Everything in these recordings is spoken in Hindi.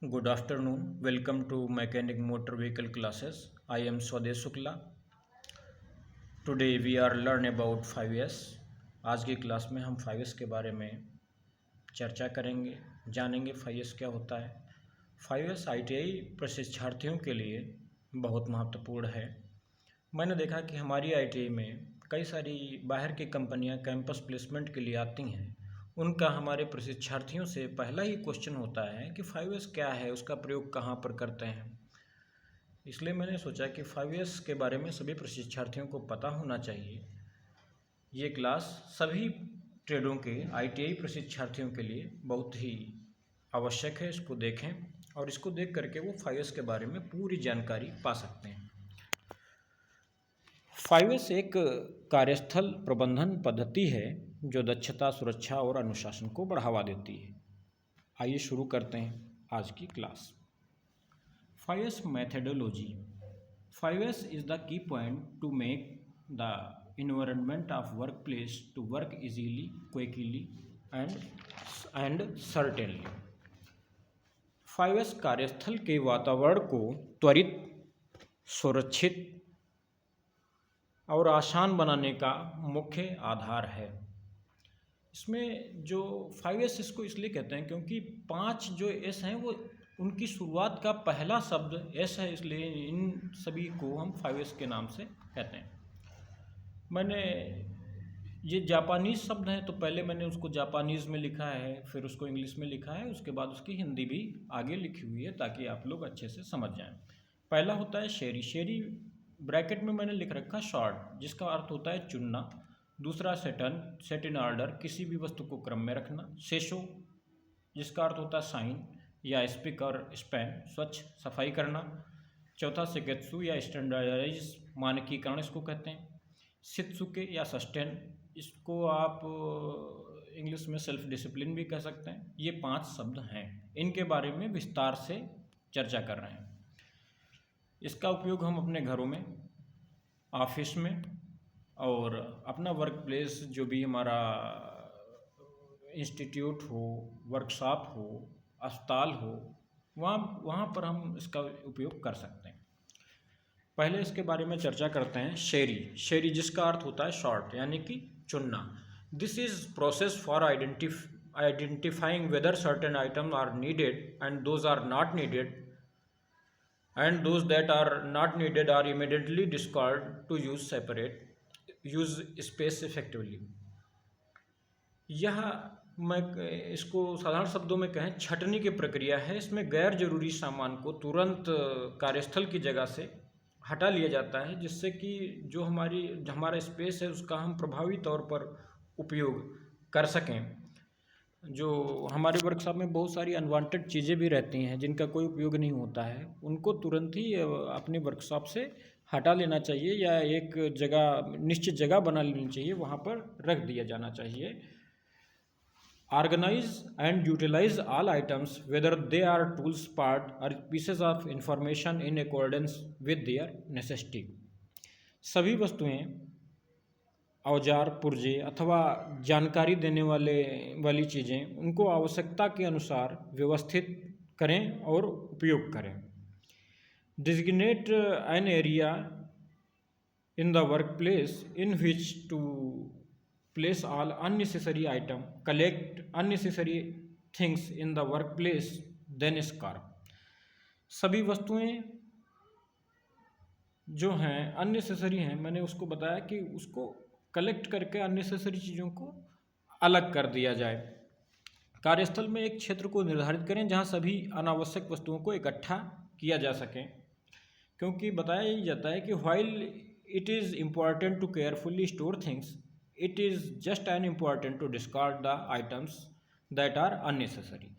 Good afternoon. Welcome to Mechanic Motor Vehicle classes. I am Swadesh Shukla. Today we are learn about 5S. आज की क्लास में हम 5S के बारे में चर्चा करेंगे, जानेंगे 5S क्या होता है। 5S ITI प्रशिक्षार्थियों के लिए बहुत महत्वपूर्ण है। मैंने देखा कि हमारी ITI में कई सारी बाहर की कंपनियां कैंपस प्लेसमेंट के लिए आती हैं। उनका हमारे प्रशिक्षार्थियों से पहला ही क्वेश्चन होता है कि 5S क्या है, उसका प्रयोग कहाँ पर करते हैं। इसलिए मैंने सोचा कि 5S के बारे में सभी प्रशिक्षार्थियों को पता होना चाहिए। ये क्लास सभी ट्रेडों के ITI प्रशिक्षार्थियों के लिए बहुत ही आवश्यक है। इसको देखें और इसको देख करके वो 5S के बारे में पूरी जानकारी पा सकते हैं। 5S एक कार्यस्थल प्रबंधन पद्धति है जो दक्षता, सुरक्षा और अनुशासन को बढ़ावा देती है। आइए शुरू करते हैं आज की class. 5S methodology. 5S is the key point to make the environment of workplace to work easily, quickly and certainly. 5S कार्यस्थल के वातावरण को त्वरित, सुरक्षित और आसान बनाने का मुख्य आधार है। इसमें जो 5S इसको इसलिए कहते हैं क्योंकि 5 जो एस हैं वो उनकी शुरुआत का पहला शब्द एस है, इसलिए इन सभी को हम 5S के नाम से कहते हैं। मैंने ये जापानीज़ शब्द हैं तो पहले मैंने उसको जापानीज़ में लिखा है, फिर उसको इंग्लिश में लिखा है, उसके बाद उसकी हिंदी भी आगे लिखी हुई है ताकि आप लोग अच्छे से समझ जाएं। पहला होता है शेरी। शेरी ब्रैकेट में मैंने लिख रखा शॉर्ट, जिसका अर्थ होता है चुनना। दूसरा सेटन, सेट इन ऑर्डर, किसी भी वस्तु को क्रम में रखना। सेशो, जिसका अर्थ होता है साइन या स्पिक और स्पैन, स्वच्छ सफाई करना। चौथा सेगेत्सु या स्टैंडर्डाइज, मानकीकरण इसको कहते हैं। शित्सुके या सस्टेन, इसको आप इंग्लिश में सेल्फ डिसिप्लिन भी कह सकते हैं। ये 5 शब्द हैं, इनके बारे में विस्तार से चर्चा कर रहे हैं। इसका उपयोग हम अपने घरों में, ऑफिस में और अपना वर्क प्लेस जो भी हमारा इंस्टीट्यूट हो, वर्कशॉप हो, अस्पताल हो, वहाँ पर हम इसका उपयोग कर सकते हैं। पहले इसके बारे में चर्चा करते हैं। शेरी। शेरी जिसका अर्थ होता है शॉर्ट यानी कि चुनना। This is process for identifying whether certain item are needed and those are not needed and those that are not needed are immediately discarded to use space effectively. यह मैं इसको साधारण शब्दों में कहें छटनी की प्रक्रिया है। इसमें गैर जरूरी सामान को तुरंत कार्यस्थल की जगह से हटा लिया जाता है, जिससे कि जो हमारा स्पेस है उसका हम प्रभावी तौर पर उपयोग कर सकें। जो हमारे वर्कशॉप में बहुत सारी अनवांटेड चीज़ें भी रहती हैं जिनका कोई उपयोग नहीं होता है, उनको तुरंत ही अपने वर्कशॉप से हटा लेना चाहिए या एक जगह, निश्चित जगह बना लेनी चाहिए, वहाँ पर रख दिया जाना चाहिए। Organise and utilise all items whether they are tools, part और pieces of information in accordance with their necessity. सभी वस्तुएं, औजार, पुर्जे अथवा जानकारी देने वाली चीज़ें, उनको आवश्यकता के अनुसार व्यवस्थित करें और उपयोग करें। Designate an area in the work place in which to place all unnecessary item, collect unnecessary things in the work place, then scarf. सभी वस्तुएं जो हैं अननेसेसरी हैं, मैंने उसको बताया कि उसको कलेक्ट करके अननेसेसरी चीज़ों को अलग कर दिया जाए। कार्यस्थल में एक क्षेत्र को निर्धारित करें जहां सभी अनावश्यक वस्तुओं को इकट्ठा किया जा सके, क्योंकि बताया ही जाता है कि while it is important to carefully store things, it is just an important to discard the items that are unnecessary.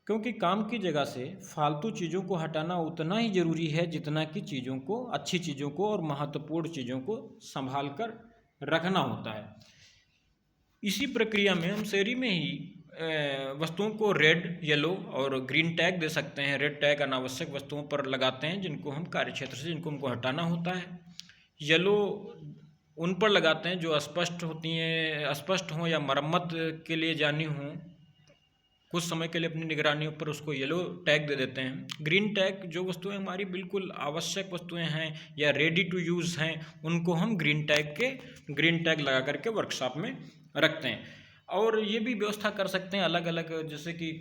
क्योंकि काम की जगह से फालतू चीज़ों को हटाना उतना ही ज़रूरी है जितना कि चीज़ों को, अच्छी चीज़ों को और महत्वपूर्ण चीज़ों को संभाल कर रखना होता है। इसी प्रक्रिया में हम शेरी में ही वस्तुओं को रेड, येलो और ग्रीन टैग दे सकते हैं। रेड टैग अनावश्यक वस्तुओं पर लगाते हैं जिनको हम कार्यक्षेत्र से, जिनको हमको हटाना होता है। येलो उन पर लगाते हैं जो अस्पष्ट होती हैं, अस्पष्ट हों या मरम्मत के लिए जानी हों, कुछ समय के लिए अपनी निगरानी पर उसको येलो टैग दे देते हैं। ग्रीन टैग जो वस्तुएं हमारी बिल्कुल आवश्यक वस्तुएं हैं या रेडी टू यूज़ हैं, उनको हम ग्रीन टैग लगा करके वर्कशॉप में रखते हैं। और ये भी व्यवस्था कर सकते हैं अलग अलग, जैसे कि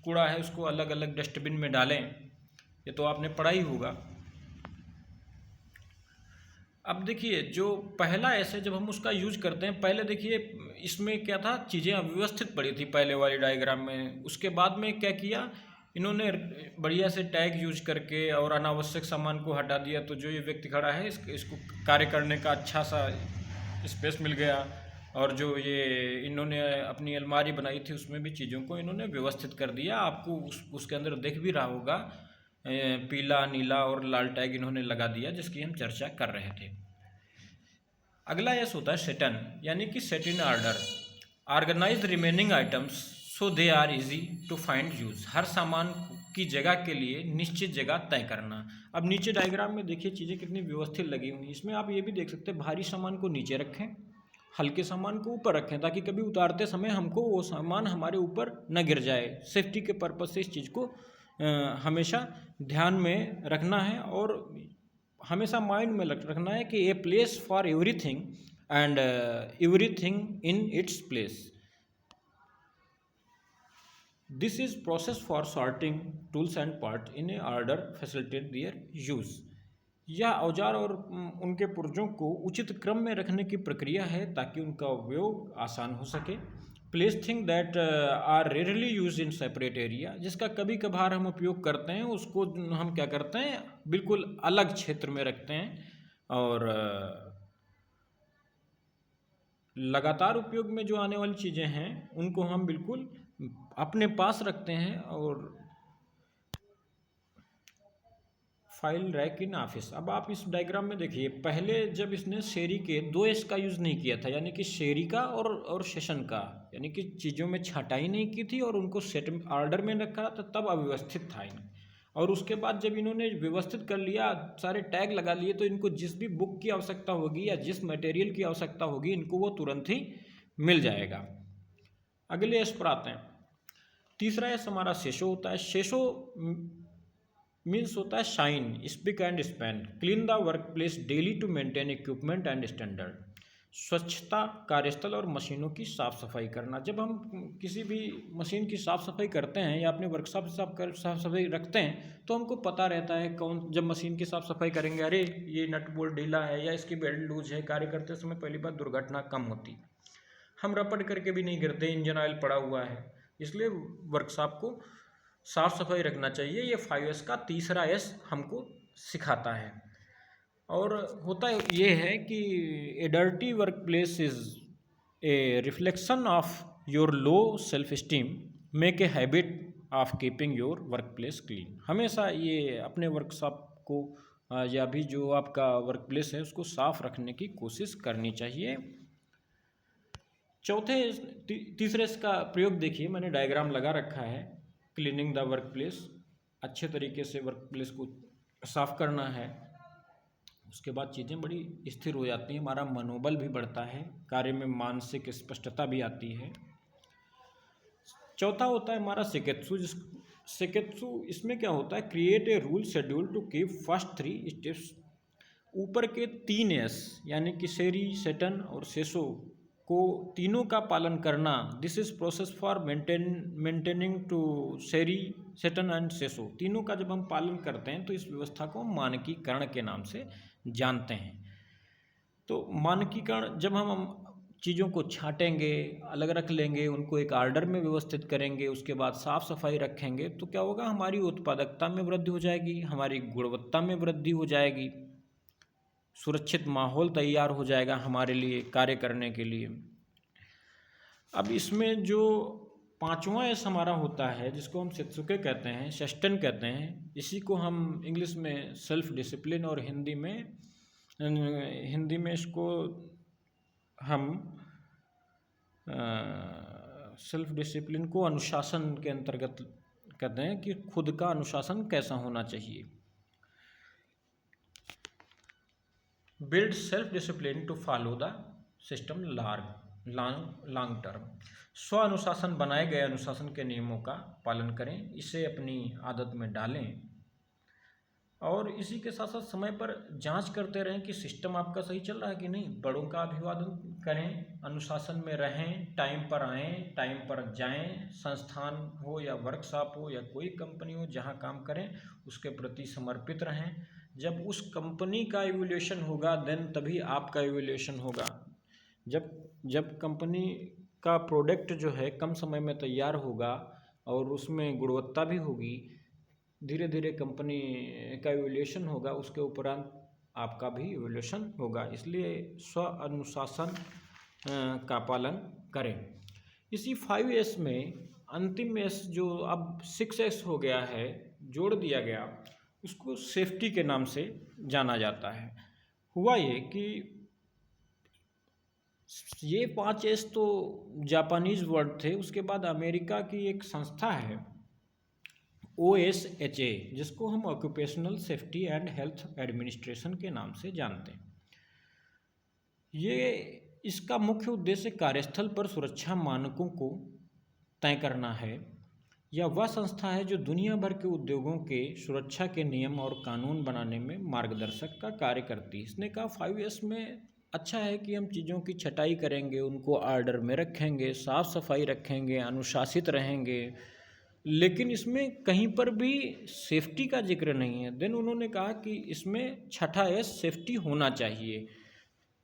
कूड़ा है उसको अलग अलग डस्टबिन में डालें, ये तो आपने पढ़ा ही होगा। अब देखिए जो पहला ऐसे जब हम उसका यूज करते हैं, पहले देखिए इसमें क्या था, चीज़ें अव्यवस्थित पड़ी थी पहले वाली डायग्राम में। उसके बाद में क्या किया इन्होंने, बढ़िया से टैग यूज करके और अनावश्यक सामान को हटा दिया, तो जो ये व्यक्ति खड़ा है इसको कार्य करने का अच्छा सा स्पेस मिल गया। और जो ये इन्होंने अपनी अलमारी बनाई थी उसमें भी चीज़ों को इन्होंने व्यवस्थित कर दिया। आपको उसके अंदर दिख भी रहा होगा पीला, नीला और लाल टैग इन्होंने लगा दिया, जिसकी हम चर्चा कर रहे थे। अगला यस होता है सेटन, यानी कि set in order, organise remaining items so they are easy to find use. हर सामान की जगह के लिए निश्चित जगह तय करना। अब नीचे डायग्राम में देखिए चीज़ें कितनी व्यवस्थित लगी हुई हैं। इसमें आप ये भी देख सकते हैं भारी सामान को नीचे रखें, हल्के सामान को ऊपर रखें, ताकि कभी उतारते समय हमको वो सामान हमारे ऊपर न गिर जाए। सेफ्टी के पर्पज़ से इस चीज़ को हमेशा ध्यान में रखना है और हमेशा माइंड में रखना है कि a place for everything and everything in its place. This is process for sorting tools and part in A order facilitate there use. यह औजार और उनके पुर्जों को उचित क्रम में रखने की प्रक्रिया है ताकि उनका उपयोग आसान हो सके। Place thing that are rarely use in separate area, जिसका कभी कभार हम उपयोग करते हैं उसको हम क्या करते हैं बिल्कुल अलग क्षेत्र में रखते हैं। और लगातार उपयोग में जो आने वाली चीज़ें हैं उनको हम बिल्कुल अपने पास रखते हैं। और फाइल रैक इन ऑफिस। अब आप इस डायग्राम में देखिए, पहले जब इसने शेरी के 2 एस का यूज़ नहीं किया था, यानी कि शेरी का और सेशन का, यानी कि चीज़ों में छँटाई नहीं की थी और उनको सेट ऑर्डर में रखा था, तब अव्यवस्थित था इन। और उसके बाद जब इन्होंने व्यवस्थित कर लिया, सारे टैग लगा लिए, तो इनको जिस भी बुक की आवश्यकता होगी या जिस मटेरियल की आवश्यकता होगी इनको वो तुरंत ही मिल जाएगा। अगले एस पर आते हैं। तीसरा एस हमारा शेषो होता है। शेषो मीन्स होता है shine, spick and span, clean the work place daily to maintain equipment and standard. स्वच्छता, कार्यस्थल और मशीनों की साफ़ सफाई करना। जब हम किसी भी मशीन की साफ़ सफाई करते हैं या अपने वर्कशॉप साफ़ सफाई रखते हैं तो हमको पता रहता है जब मशीन की साफ़ सफाई करेंगे, अरे ये नट बोल्ट ढीला है या इसकी बेल्ट लूज है। कार्य करते समय पहली बात दुर्घटना कम होती, हम रपट करके भी नहीं गिरते, इंजन ऑयल पड़ा हुआ है। इसलिए वर्कशॉप को साफ़ सफाई रखना चाहिए। ये 5S का तीसरा एस हमको सिखाता है। और होता ये है कि a dirty work place is a reflection of your low self esteem, make a habit of keeping your work place clean. हमेशा ये अपने वर्कशॉप को या भी जो आपका वर्क प्लेस है उसको साफ़ रखने की कोशिश करनी चाहिए। तीसरे इसका प्रयोग देखिए, मैंने डायग्राम लगा रखा है। क्लीनिंग द वर्क प्लेस, अच्छे तरीके से वर्क प्लेस को साफ करना है। उसके बाद चीज़ें बड़ी स्थिर हो जाती हैं, हमारा मनोबल भी बढ़ता है, कार्य में मानसिक स्पष्टता भी आती है। चौथा होता है हमारा सेकेत्सु। सेकेत्सु इसमें क्या होता है, create a rule schedule to keep first 3 steps. ऊपर के 3 एस यानी कि शेरी, सेटन और सेसो को तीनों का पालन करना, this is process for maintaining to शेरी, सेटन एंड सेसो। तीनों का जब हम पालन करते हैं तो इस व्यवस्था को मानकीकरण के नाम से जानते हैं। तो मानकीकरण, जब हम चीज़ों को छांटेंगे, अलग रख लेंगे, उनको एक ऑर्डर में व्यवस्थित करेंगे, उसके बाद साफ़ सफाई रखेंगे, तो क्या होगा, हमारी उत्पादकता में वृद्धि हो जाएगी, हमारी गुणवत्ता में वृद्धि हो जाएगी, सुरक्षित माहौल तैयार हो जाएगा हमारे लिए कार्य करने के लिए। अब इसमें जो 5वां एस हमारा होता है जिसको हम सेत्सुके कहते हैं, सस्टेन कहते हैं, इसी को हम इंग्लिश में सेल्फ डिसिप्लिन और हिंदी में इसको हम सेल्फ डिसिप्लिन को अनुशासन के अंतर्गत कहते हैं कि खुद का अनुशासन कैसा होना चाहिए। Build self discipline to follow the system long term. स्व अनुशासन, बनाए गए अनुशासन के नियमों का पालन करें, इसे अपनी आदत में डालें और इसी के साथ साथ समय पर जांच करते रहें कि सिस्टम आपका सही चल रहा है कि नहीं। बड़ों का अभिवादन करें, अनुशासन में रहें, टाइम पर आएँ, टाइम पर जाएं, संस्थान हो या वर्कशॉप हो या कोई कंपनी हो जहां काम करें उसके प्रति समर्पित रहें। जब उस कंपनी का इवोल्यूशन होगा देन तभी आपका इवोल्यूशन होगा। जब जब कंपनी का प्रोडक्ट जो है कम समय में तैयार होगा और उसमें गुणवत्ता भी होगी, धीरे धीरे कंपनी का इवोल्यूशन होगा, उसके उपरांत आपका भी इवोल्यूशन होगा। इसलिए स्व अनुशासन का पालन करें। इसी 5S में अंतिम S जो अब 6S हो गया है, जोड़ दिया गया, उसको सेफ्टी के नाम से जाना जाता है। हुआ ये कि ये 5S तो जापानीज वर्ड थे, उसके बाद अमेरिका की एक संस्था है OSHA, जिसको हम occupational safety and health administration के नाम से जानते हैं। ये इसका मुख्य उद्देश्य कार्यस्थल पर सुरक्षा मानकों को तय करना है। यह वह संस्था है जो दुनिया भर के उद्योगों के सुरक्षा के नियम और कानून बनाने में मार्गदर्शक का कार्य करती है। इसने कहा 5S में अच्छा है कि हम चीज़ों की छटाई करेंगे, उनको ऑर्डर में रखेंगे, साफ सफाई रखेंगे, अनुशासित रहेंगे, लेकिन इसमें कहीं पर भी सेफ्टी का जिक्र नहीं है। देन उन्होंने कहा कि इसमें छठा S सेफ्टी होना चाहिए।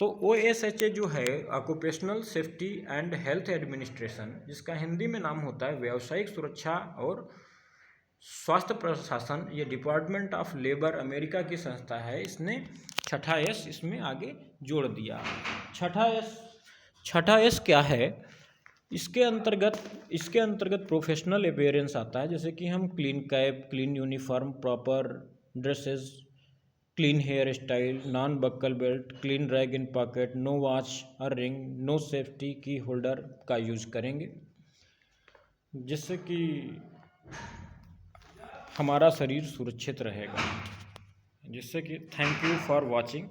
तो OSHA जो है occupational safety and health administration, जिसका हिंदी में नाम होता है व्यावसायिक सुरक्षा और स्वास्थ्य प्रशासन, ये डिपार्टमेंट ऑफ लेबर अमेरिका की संस्था है, इसने छठा S इसमें आगे जोड़ दिया। छठा S क्या है? इसके अंतर्गत प्रोफेशनल अपीयरेंस आता है, जैसे कि हम clean cap, clean uniform, proper dresses, clean hair style, non buckle belt, clean rag in pocket, no watch और ring, no safety key holder का यूज करेंगे, जिससे कि हमारा शरीर सुरक्षित रहेगा। जिससे कि थैंक यू फॉर वॉचिंग।